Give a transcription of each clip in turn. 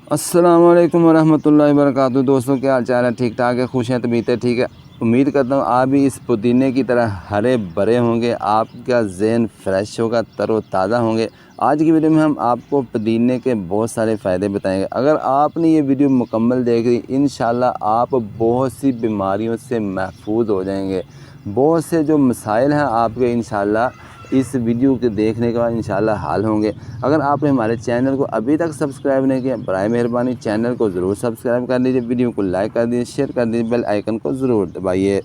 अस्सलामुअलैकुम वरहमतुल्लाहि वबरकातुहू। दोस्तों, क्या हाल चाल है? ठीक ठाक है? खुश हैं? तबीयतें ठीक है? उम्मीद करता हूँ आप भी इस पुदीने की तरह हरे भरे होंगे, आपका ज़हन फ्रेश होगा, तरोताज़ा होंगे। आज की वीडियो में हम आपको पुदीने के बहुत सारे फ़ायदे बताएंगे। अगर आपने ये वीडियो मुकम्मल देख ली, इंशाल्लाह आप बहुत सी बीमारियों से महफूज हो जाएंगे। बहुत से जो मसाइल हैं आपके इंशाल्लाह इस वीडियो के देखने के बाद इंशाल्लाह हल होंगे। अगर आपने हमारे चैनल को अभी तक सब्सक्राइब नहीं किया, बराए मेहरबानी चैनल को ज़रूर सब्सक्राइब कर लीजिए, वीडियो को लाइक कर दीजिए, शेयर कर दीजिए, बेल आइकन को ज़रूर दबाइए।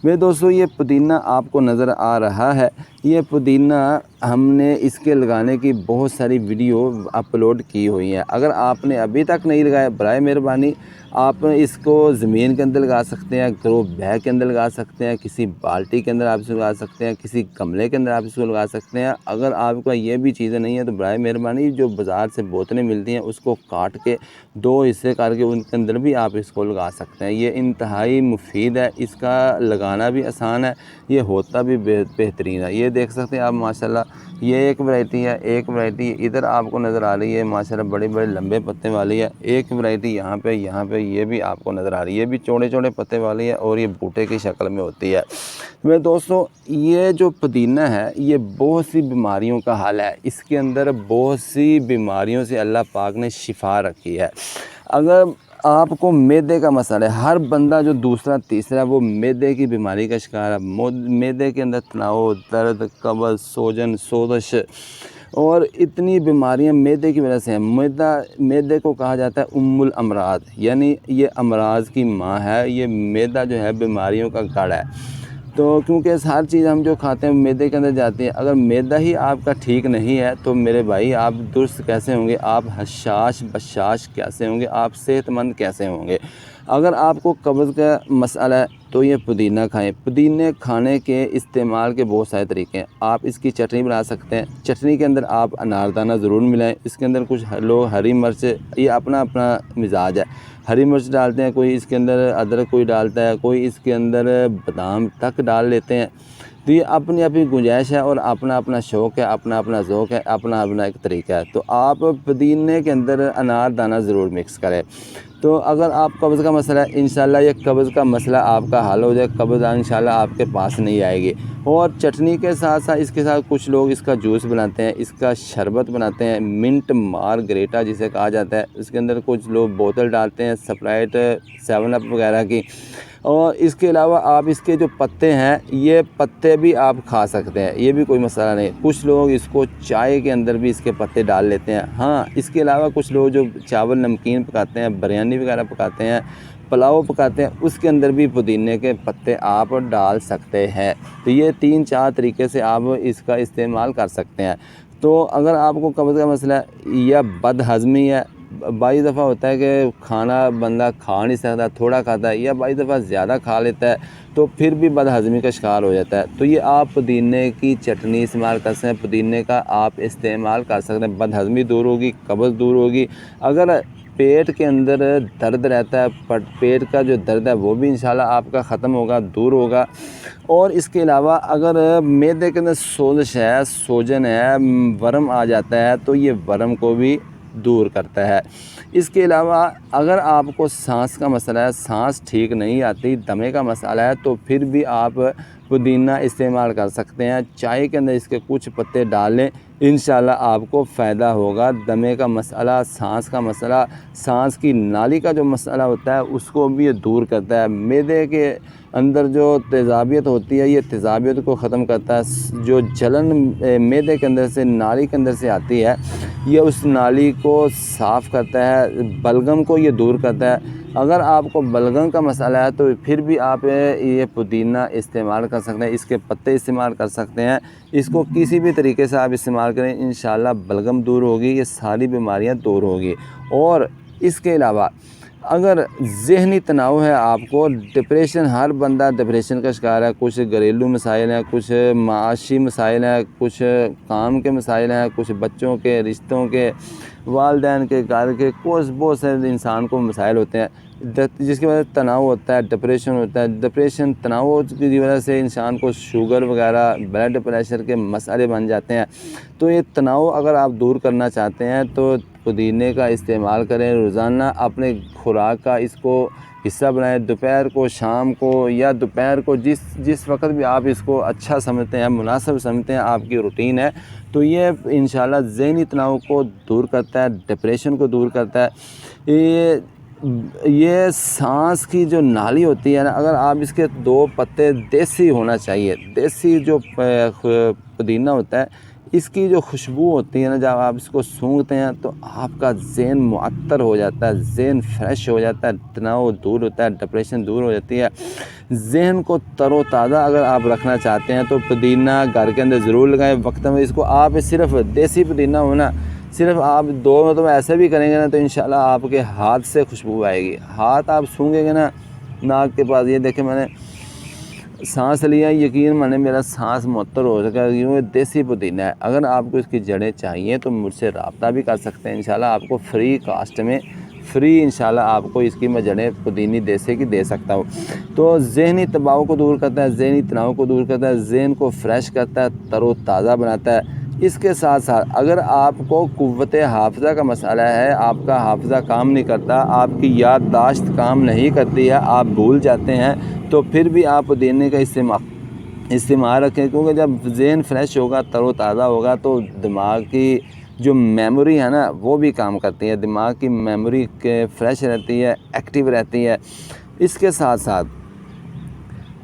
मेरे दोस्तों, ये पुदीना आपको नज़र आ रहा है, ये पुदीना हमने इसके लगाने की बहुत सारी वीडियो अपलोड की हुई हैं। अगर आपने अभी तक नहीं लगाया, बराए मेहरबानी आप इसको ज़मीन के अंदर लगा सकते हैं, ग्रो बैग के अंदर लगा सकते हैं, किसी बाल्टी के अंदर आप इसको लगा सकते हैं, किसी गमले के अंदर आप इसको लगा सकते हैं। अगर आपका ये भी चीज़ें नहीं है तो बराए मेहरबानी जो बाज़ार से बोतलें मिलती हैं उसको काट के 2 हिस्से करके उनके अंदर भी आप इसको लगा सकते हैं। ये इंतहाई मुफीद है, इसका लगाना भी आसान है, ये होता भी बेहतरीन है। ये देख सकते हैं आप माशाल्लाह, ये एक वैरायटी है। एक वैरायटी इधर आपको नज़र आ रही है माशाल्लाह, बड़े-बड़े लंबे पत्ते वाली है। एक वैरायटी यहाँ पे ये भी आपको नज़र आ रही है, ये भी चौड़े-चौड़े पत्ते वाली है और ये बूटे की शक्ल में होती है। मेरे दोस्तों, ये जो पुदीना है ये बहुत सी बीमारियों का हल है। इसके अंदर बहुत सी बीमारियों से अल्लाह पाक ने शिफा रखी है। अगर आपको मैदे का मसला है, हर बंदा जो दूसरा तीसरा वो मैदे की बीमारी का शिकार है। मैदे के अंदर तनाव, दर्द, कब्ज़, सोजन, सोजश और इतनी बीमारियां मैदे की वजह से हैं। मैदे को कहा जाता है उम्मुल अमराज, यानी ये अमराज की माँ है। ये मैदा जो है बीमारियों का गढ़ है। तो क्योंकि हर चीज़ हम जो खाते हैं मैदे के अंदर जाती है। अगर मैदा ही आपका ठीक नहीं है तो मेरे भाई आप दुरुस्त कैसे होंगे? आप हशाश बशाश कैसे होंगे? आप सेहतमंद कैसे होंगे? अगर आपको कब्ज़ का मसला है तो ये पुदीना खाएं। पुदीने खाने के इस्तेमाल के बहुत सारे तरीके हैं। आप इसकी चटनी बना सकते हैं। चटनी के अंदर आप अनारदाना ज़रूर मिलाएं। इसके अंदर कुछ लोग हरी मिर्च, ये अपना अपना मिजाज है, हरी मिर्च डालते हैं, कोई इसके अंदर अदरक कोई डालता है, कोई इसके अंदर बादाम तक डाल लेते हैं। तो ये अपनी अपनी गुंजाइश है और अपना अपना शौक़ है, अपना अपना ज़ौक़ है, अपना अपना एक तरीका है। तो आप पुदीने के अंदर अनारदाना ज़रूर मिक्स करें। तो अगर आप कब्ज़ का मसला है, इंशाल्लाह ये कब्ज़ का मसला आपका हल हो जाए, कब्ज़ इंशाल्लाह आपके पास नहीं आएगी। और चटनी के साथ साथ इसके साथ कुछ लोग इसका जूस बनाते हैं, इसका शरबत बनाते हैं, मिंट मार्गरेटा जिसे कहा जाता है। इसके अंदर कुछ लोग बोतल डालते हैं स्प्राइट, 7 अप वगैरह की। और इसके अलावा आप इसके जो पत्ते हैं, ये पत्ते भी आप खा सकते हैं, ये भी कोई मसला नहीं। कुछ लोग इसको चाय के अंदर भी इसके पत्ते डाल लेते हैं। हाँ, इसके अलावा कुछ लोग जो चावल नमकीन पकाते हैं, बिरयानी वगैरह पकाते हैं, पुलाव पकाते हैं, उसके अंदर भी पुदीने के पत्ते आप डाल सकते हैं। तो ये 3-4 तरीके से आप इसका इस्तेमाल कर सकते हैं। तो अगर आपको कब्ज़ का मसला है या बदहज़मी है, बाई दफ़ा होता है कि खाना बंदा खा नहीं सकता, थोड़ा खाता है, या बाई दफ़ा ज़्यादा खा लेता है तो फिर भी बदहज़मी का शिकार हो जाता है। तो ये आप पुदीने की चटनी इस्तेमाल कर सकते हैं, पुदीने का आप इस्तेमाल कर सकते हैं। बदहज़मी दूर होगी, कब्ज़ दूर होगी। अगर पेट के अंदर दर्द रहता है, पेट का जो दर्द है वो भी इंशाल्लाह आपका ख़त्म होगा, दूर होगा। और इसके अलावा अगर मैदे के अंदर सोजश है, सोजन है, वर्म आ जाता है तो ये वर्म को भी दूर करता है। इसके अलावा अगर आपको सांस का मसला है, सांस ठीक नहीं आती, दमे का मसला है, तो फिर भी आप पुदीना इस्तेमाल कर सकते हैं। चाय के अंदर इसके कुछ पत्ते डाल लें, इंशाल्लाह आपको फ़ायदा होगा। दमे का मसला, सांस का मसला, सांस की नाली का जो मसला होता है उसको भी ये दूर करता है। मैदे के अंदर जो तेज़ाबियत होती है, ये तेज़ाबियत को ख़त्म करता है। जो जलन मैदे के अंदर से, नाली के अंदर से आती है, ये उस नाली को साफ़ करता है, बलगम को ये दूर करता है। अगर आपको बलगम का मसला है तो फिर भी आप ये पुदीना इस्तेमाल कर सकते हैं, इसके पत्ते इस्तेमाल कर सकते हैं। इसको किसी भी तरीके से आप इस्तेमाल करें, इंशाल्लाह बलगम दूर होगी, ये सारी बीमारियां दूर होगी। और इसके अलावा अगर ज़हनी तनाव है, आपको डिप्रेशन, हर बंदा डिप्रेशन का शिकार है। कुछ घरेलू मसाइल हैं, कुछ माशी मसाइल हैं, कुछ काम के मसाइल हैं, कुछ बच्चों के, रिश्तों के, वालदैन के, घर के, कुछ बहुत सारे इंसान को मसाइल होते हैं जिसकी वजह से तनाव होता है, डिप्रेशन होता है। डिप्रेशन, तनाव की वजह से इंसान को शुगर वगैरह, ब्लड प्रेशर के मसाले बन जाते हैं। तो ये तनाव अगर आप दूर करना चाहते हैं तो पुदीने का इस्तेमाल करें, रोज़ाना अपने खुराक का इसको हिस्सा बनाएं। दोपहर को, शाम को या दोपहर को जिस वक्त भी आप इसको अच्छा समझते हैं, मुनासिब समझते हैं, आपकी रूटीन है, तो ये इंशाल्लाह ज़हनी तनाव को दूर करता है, डिप्रेशन को दूर करता है। ये सांस की जो नाली होती है ना, अगर आप इसके 2 पत्ते, देसी होना चाहिए, देसी जो पुदीना होता है, इसकी जो खुशबू होती है ना, जब आप इसको सूंघते हैं तो आपका ज़हन मुअत्तर हो जाता है, ज़हन फ्रेश हो जाता है, तनाव दूर होता है, डिप्रेशन दूर हो जाती है। ज़हन को तरोताज़ा अगर आप रखना चाहते हैं तो पुदीना घर के अंदर ज़रूर लगाएं। वक्त में इसको आप सिर्फ देसी पुदीना हो ना, सिर्फ आप 2 मतलब ऐसे भी करेंगे ना तो इंशाल्लाह आपके हाथ से खुशबू आएगी। हाथ आप सूंघेंगे ना नाक के पास, ये देखें मैंने सांस लिया, यकीन माने मेरा सांस मुअत्तर हो सका, यूँ देसी पुदीना है। अगर आपको इसकी जड़ें चाहिए तो मुझसे रब्ता भी कर सकते हैं, इंशाल्लाह आपको फ्री कास्ट में, फ्री इंशाल्लाह आपको इसकी मैं जड़ें पुदीनी देसी की दे सकता हूँ। तो ज़हनी दबाव को दूर करता है, ज़हनी तनाव को दूर करता है, ज़हन को फ्रेश करता है, तरोताज़ा बनाता है। इसके साथ साथ अगर आपको कुव्वत हाफ़िज़ा का मसला है, आपका हाफ़िज़ा काम नहीं करता, आपकी याददाश्त काम नहीं करती है, आप भूल जाते हैं, तो फिर भी आप पुदीने का इस्तेमाल रखें, क्योंकि जब ज़हन फ्रेश होगा, तरोताज़ा होगा, तो दिमाग की जो मेमोरी है ना वो भी काम करती है, दिमाग की मेमोरी के फ्रेश रहती है, एक्टिव रहती है। इसके साथ साथ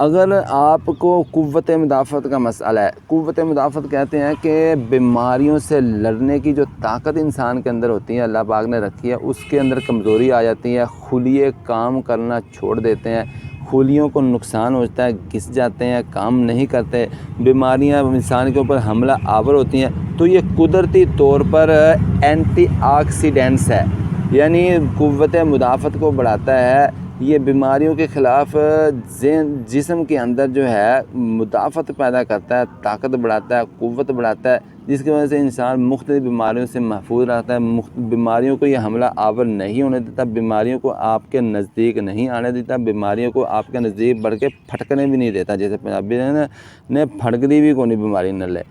अगर आपको कुव्वत मुदाफ़त का मसला है, कुव्वत मुदाफ़त कहते हैं कि बीमारियों से लड़ने की जो ताकत इंसान के अंदर होती है, अल्लाह पाक ने रखी है, उसके अंदर कमज़ोरी आ जाती है, खुलिये काम करना छोड़ देते हैं, खुलियों को नुकसान होता है, घिस जाते हैं, काम नहीं करते, बीमारियां इंसान के ऊपर हमला आवर होती हैं। तो ये कुदरती तौर पर एंटीऑक्सीडेंट्स है, यानी कुव्वत मुदाफ़त को बढ़ाता है। ये बीमारियों के ख़िलाफ़ जिस्म के अंदर जो है मुदाफ़त पैदा करता है, ताकत बढ़ाता है, क़ुव्वत बढ़ाता है, जिसकी वजह से इंसान मुख्तलिफ़ बीमारियों से महफूज रहता है। बीमारियों को ये हमला आवर नहीं होने देता, बीमारियों को आपके नज़दीक नहीं आने देता, बीमारियों को आपके नज़दीक बढ़ के फटकने भी नहीं देता, जैसे पंजाबी ने फटकदी भी कोई बीमारी न ले।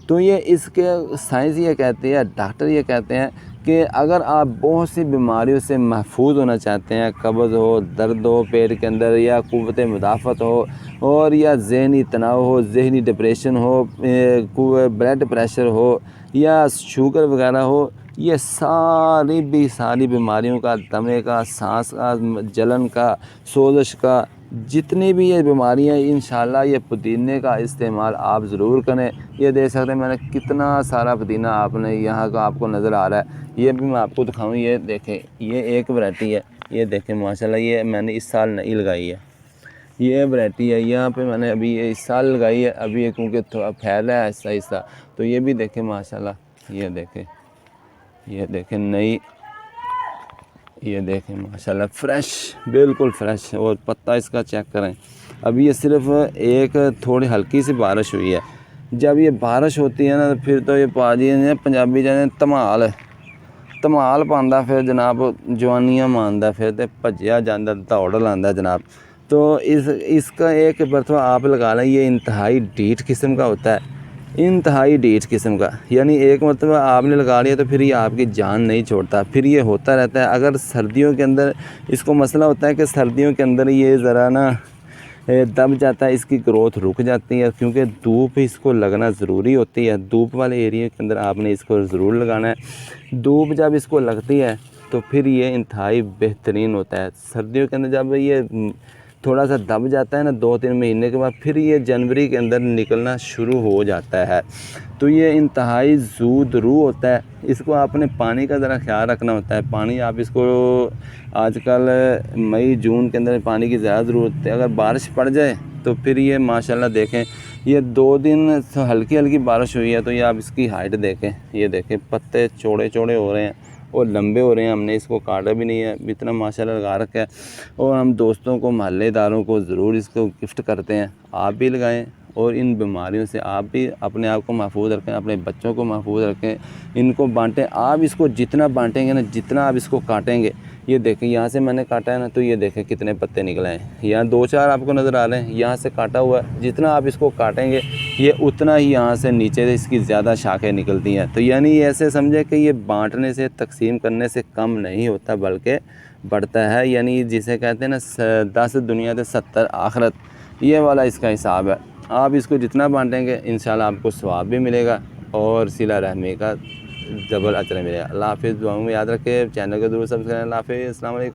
तो ये इसके साइंस ये कहती है, डॉक्टर ये कहते हैं कि अगर आप बहुत सी बीमारियों से महफूज होना चाहते हैं, कब्ज़ हो, दर्द हो पेट के अंदर, या क़ुव्वत मुदाफ़त हो, और या ज़हनी तनाव हो, ज़हनी डिप्रेशन हो, ब्लड प्रेशर हो, या शुगर वगैरह हो, ये सारी बीमारियों का, दमे का, सांस का, जलन का, सोज़श का, जितनी भी ये बीमारियाँ, इंशाल्लाह ये पुदीने का इस्तेमाल आप ज़रूर करें। ये देख सकते हैं मैंने कितना सारा पुदीना आपने यहाँ का आपको नज़र आ रहा है, ये भी मैं आपको दिखाऊँ। ये देखें, ये एक वैरायटी है, ये देखें माशाल्लाह, ये मैंने इस साल नई लगाई है, ये वैरायटी है, यहाँ पे मैंने अभी ये इस साल लगाई है, अभी ये क्योंकि थोड़ा फैल रहा है आहिस्ता आहिस्ता। तो ये भी देखें माशाल्लाह, ये देखें नई, ये देखें माशाल्लाह फ्रेश, बिल्कुल फ्रेश, और पत्ता इसका चेक करें। अभी ये सिर्फ एक थोड़ी हल्की सी बारिश हुई है, जब ये बारिश होती है ना तो फिर तो ये पाजी ने पंजाबी जाने धमाल पांदा, फिर जनाब जवानियां मानदा, फिर तो भज्या जांदा, दौड़ लांदा जनाब। तो इसका एक मरतबा आप लगा लें, ये इंतहाई डीठ किस्म का होता है, इंतहाई डीठ किस्म का, यानी एक मरतबा आपने लगा लिया तो फिर ये आपकी जान नहीं छोड़ता, फिर ये होता रहता है। अगर सर्दियों के अंदर इसको मसला होता है कि सर्दियों के अंदर ये ज़रा ना दब जाता है, इसकी ग्रोथ रुक जाती है, क्योंकि धूप इसको लगना ज़रूरी होती है। धूप वाले एरिया के अंदर आपने इसको ज़रूर लगाना है। धूप जब इसको लगती है तो फिर ये इंतहाई बेहतरीन होता है। सर्दियों के अंदर जब ये थोड़ा सा दब जाता है ना 2-3 महीने के बाद, फिर ये जनवरी के अंदर निकलना शुरू हो जाता है। तो ये इंतहाई ज़ू होता है। इसको आपने पानी का ज़रा ख्याल रखना होता है। पानी आप इसको आजकल मई जून के अंदर पानी की ज़्यादा ज़रूरत है। अगर बारिश पड़ जाए तो फिर ये माशाल्लाह देखें, ये 2 दिन हल्की हल्की बारिश हुई है तो ये आप इसकी हाइट देखें, ये देखें पत्ते चौड़े चौड़े हो रहे हैं और लंबे हो रहे हैं। हमने इसको काटा भी नहीं है, इतना माशाल्लाह लगा रखा है। और हम दोस्तों को, महल्लेदारों को ज़रूर इसको गिफ्ट करते हैं। आप भी लगाएं और इन बीमारियों से आप भी अपने आप को महफूज रखें, अपने बच्चों को महफूज रखें, इनको बांटें। आप इसको जितना बांटेंगे ना, जितना आप इसको काटेंगे, ये देखें यहाँ से मैंने काटा है ना, तो ये देखें कितने पत्ते निकले हैं। यहाँ 2-4 आपको नज़र आ रहे हैं, यहाँ से काटा हुआ है। जितना आप इसको काटेंगे ये उतना ही यहाँ से नीचे इसकी ज़्यादा शाखें निकलती हैं। तो यानी ये ऐसे समझे कि ये बांटने से, तकसीम करने से कम नहीं होता, बल्कि बढ़ता है। यानी जिसे कहते हैं ना 10 दुनिया से 70 आखिरत, ये वाला इसका हिसाब है। आप इसको जितना बांटेंगे इंशाल्लाह आपको सवाब भी मिलेगा और सिला रहमी का डबल अजर मिलेगा। अल्लाह हाफ़िज़। दुआओं में याद रखें, चैनल को ज़रूर सब्सक्राइब। अल्लाह हाफ़िज़। अस्सलाम वालेकुम।